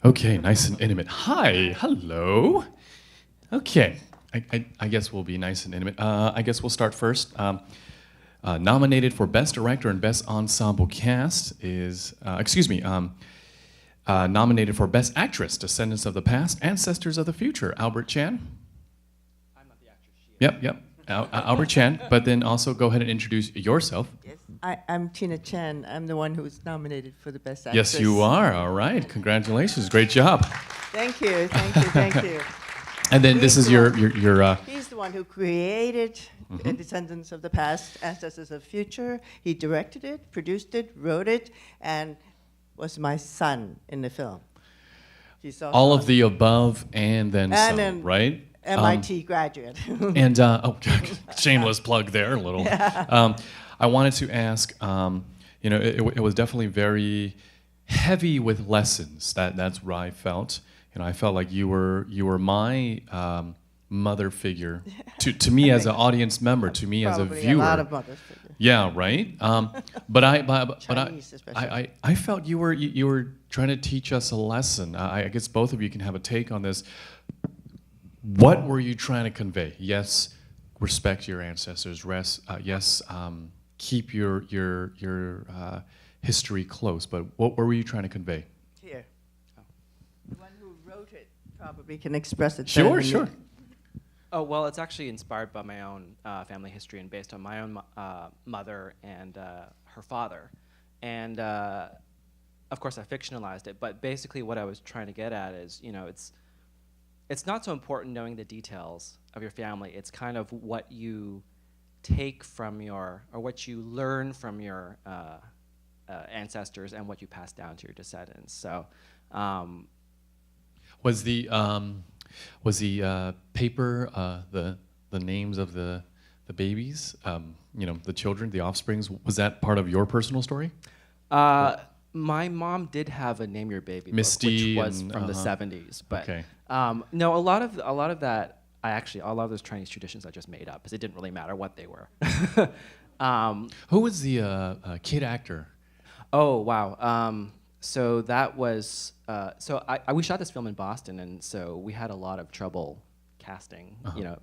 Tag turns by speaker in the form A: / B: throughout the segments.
A: Okay, nice and intimate. Hi, hello. Okay, I guess we'll be nice and intimate. I guess we'll start first. Nominated for Best Director and Best Ensemble Cast is, nominated for Best Actress, Descendants of the Past, Ancestors of the Future, Albert Chan.
B: I'm not the actress. She is.
A: Yep. Albert Chan, but then also go ahead and introduce yourself.
C: Yes, I'm Tina Chen. I'm the one who was nominated for the Best Actress.
A: Yes, you are. All right. Congratulations. Great job.
C: Thank you, thank you, thank you.
A: And then this is your
C: He's the one who created Descendants of the Past, Ancestors of the Future. He directed it, produced it, wrote it, and was my son in the film. He's also
A: all of the above and then
C: And
A: some,
C: then-
A: right?
C: MIT graduate.
A: And shameless plug there, a little. I wanted to ask, it was definitely very heavy with lessons. That's where I felt. I felt like you were my mother figure to me as an audience member, to me as a
C: Probably
A: viewer.
C: a lot of mothers figure.
A: Yeah, right. But
C: Chinese especially.
A: I felt you were trying to teach us a lesson. I guess both of you can have a take on this. What were you trying to convey? Yes, respect your ancestors. Yes, keep your history close. But what were you trying to convey?
C: Here. The one who wrote it probably can express it better
A: Sure,
C: than me.
A: sure.
B: Oh, well, it's actually inspired by my own family history and based on my own mother and her father. And of course, I fictionalized it. But basically, what I was trying to get at is, it's not so important knowing the details of your family. It's kind of what you take from or what you learn from your ancestors and what you pass down to your descendants. So,
A: Was the paper the names of the babies? The children, the offsprings. Was that part of your personal story?
B: my mom did have a Name Your Baby book,
A: Misty
B: which was
A: and,
B: from the 70s. But
A: Okay.
B: no, a lot of that, a lot of those Chinese traditions I just made up because it didn't really matter what they were.
A: Who was the kid actor?
B: Oh, wow. So that was, we shot this film in Boston, and so we had a lot of trouble casting,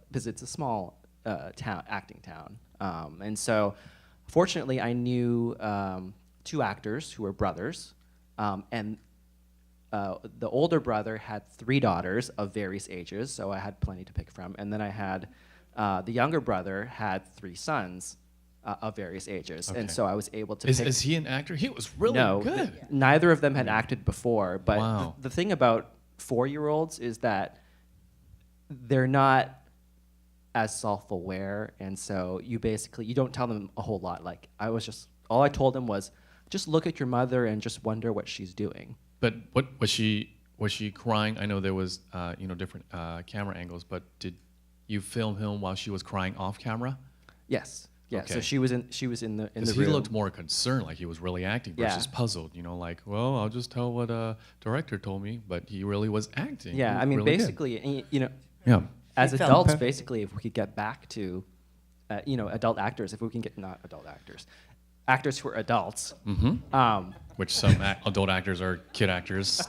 B: because it's a small acting town. And so fortunately I knew two actors who were brothers, and the older brother had 3 daughters of various ages, so I had plenty to pick from. And then I had, the younger brother had 3 sons of various ages.
A: Okay.
B: And so I was able to
A: Is
B: pick.
A: he an actor? He was really
B: No,
A: good.
B: neither of them had acted before. But
A: Wow.
B: the thing about 4-year-olds is that they're not as self-aware, and so you don't tell them a whole lot. Like all I told them was, just look at your mother and just wonder what she's doing.
A: But what was she crying? I know there was different camera angles, but did you film him while she was crying off camera?
B: Yes. Yeah.
A: Okay.
B: So she was in the
A: Because he
B: room.
A: looked more concerned, like he was really acting versus
B: Yeah.
A: puzzled. Like, well, I'll just tell what a director told me, but he really was acting.
B: Yeah.
A: He
B: I mean,
A: really did.
B: basically,
A: Yeah.
B: as
C: He felt
B: adults,
C: perfect.
B: basically, if we could get back to, adult actors, if we can get not adult actors, actors who are adults.
A: Mm-hmm. Which some adult actors are kid actors,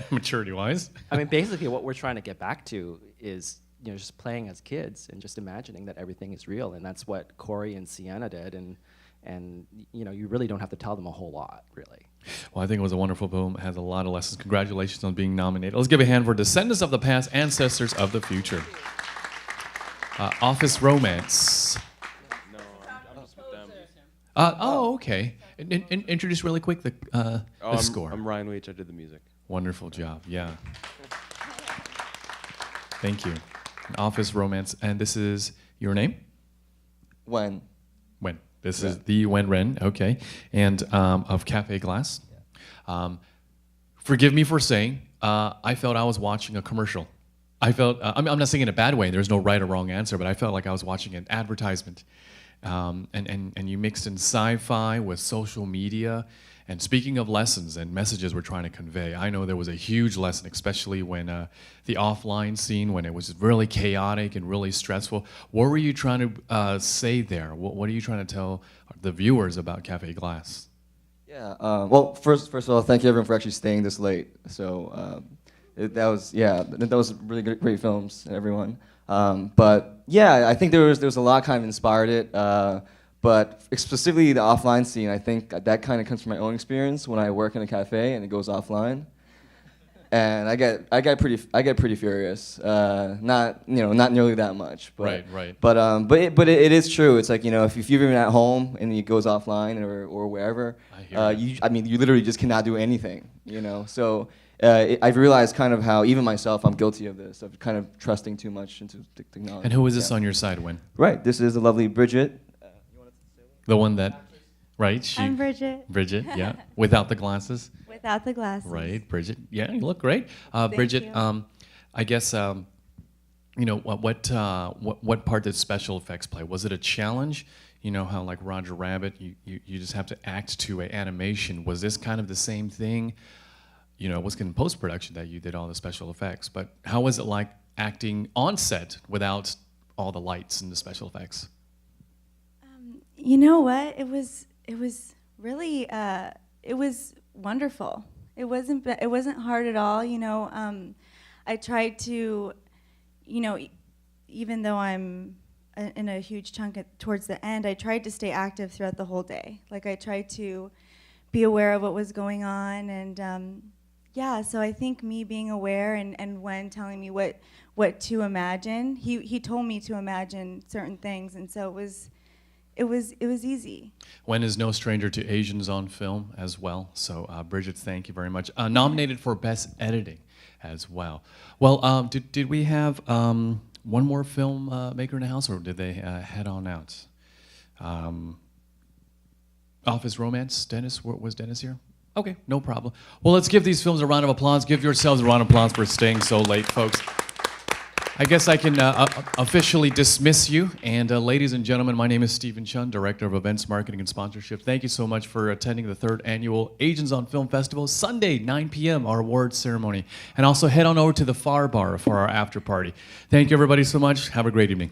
A: maturity-wise.
B: I mean, basically, what we're trying to get back to is, just playing as kids and just imagining that everything is real, and that's what Corey and Sienna did, and you really don't have to tell them a whole lot, really.
A: Well, I think it was a wonderful film. It has a lot of lessons. Congratulations on being nominated. Let's give a hand for Descendants of the Past, Ancestors of the Future. Office Romance.
D: No, I'm just with them.
A: Okay. Introduce really quick the score.
D: I'm Ryan Weech. I did the music.
A: Wonderful job. Yeah. Thank you. Office Romance. And this is your name?
E: When?
A: Wen. This
E: Yeah.
A: is the Wen Ren. Okay. And of Cafe Glass. Forgive me for saying, I felt I was watching a commercial. I felt, I'm not saying in a bad way, there's no right or wrong answer, but I felt like I was watching an advertisement. And you mixed in sci-fi with social media. And speaking of lessons and messages we're trying to convey, I know there was a huge lesson, especially when the offline scene, when it was really chaotic and really stressful. What were you trying to say there? What are you trying to tell the viewers about Cafe Glass?
E: Yeah. Well, first of all, thank you everyone for actually staying this late. So that was really great films, everyone. But yeah, I think there was a lot kind of inspired it. But specifically the offline scene, I think that kind of comes from my own experience when I work in a cafe and it goes offline. And I get pretty furious. Not nearly that much. But,
A: Right.
E: But it is true. It's like, if you're even at home and it goes offline or wherever,
A: I hear
E: you literally just cannot do anything. So I've realized kind of how even myself I'm guilty of this, of kind of trusting too much into technology.
A: And who is this on your side, Win?
E: Right. This is the lovely Bridget.
A: The one that, right?
F: I'm Bridget.
A: Bridget, yeah, without the glasses.
F: Without the glasses.
A: Right, Bridget. Yeah, you look great. Bridget,
F: you.
A: I guess what part did special effects play? Was it a challenge? You know how like Roger Rabbit, you just have to act to an animation. Was this kind of the same thing? It was in post production that you did all the special effects, but how was it like acting on set without all the lights and the special effects?
F: You know what? It was really it was wonderful. It wasn't hard at all. I tried to, even though I'm in a huge chunk towards the end, I tried to stay active throughout the whole day. Like I tried to be aware of what was going on, and so I think me being aware and when telling me what to imagine, he told me to imagine certain things, and so it was easy.
A: Wen is no stranger to Asians on film as well. So, Bridget, thank you very much. Nominated for Best Editing as well. Well, did we have one more film maker in the house, or did they head on out? Office Romance, Dennis, was Dennis here? Okay, no problem. Well, let's give these films a round of applause. Give yourselves a round of applause for staying so late, folks. I guess I can officially dismiss you. And ladies and gentlemen, my name is Stephen Chun, Director of Events Marketing and Sponsorship. Thank you so much for attending the 3rd Annual Asians on Film Festival, Sunday, 9 p.m., our awards ceremony. And also head on over to the Far Bar for our after party. Thank you, everybody, so much. Have a great evening.